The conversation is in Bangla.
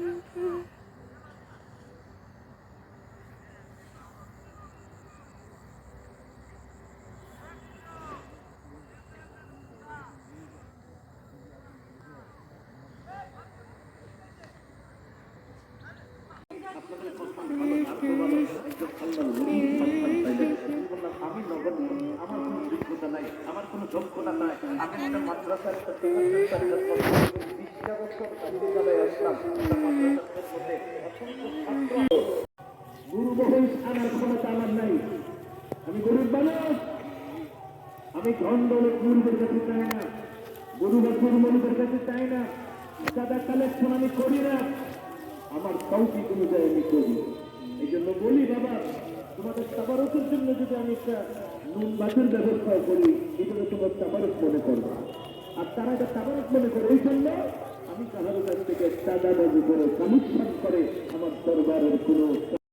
আমি নগদ, আমার কোনো যোগ্যতা নাই, আমার কোনো যোগ্যতা নাই। আমি একটা মাদ্রাসার গুরু মহিষ আনার ক্ষমতা আমার নাই। আমি গরিব মানুষ, আমি ধনদৌলত গুরুদের কাছে চাই না, গুরু বা গুরুমণিদের কাছে চাই না, চাঁদা কালেকশন আমি করি না, আমার তৌফিক অনুযায়ী আমি করি। এই জন্য বলি বাবা, তোমাদের তাবারকের জন্য যদি আমি একটা নুন মাছের ব্যবস্থা করি, এগুলো তোমার তাবারক মনে করবো। আর তারা এটা তাবারক মনে করে, এই জন্য আমি কাহার কাছ থেকে চাঁদাবাজি করে কালেকশন করে আমার দরবারের কোনো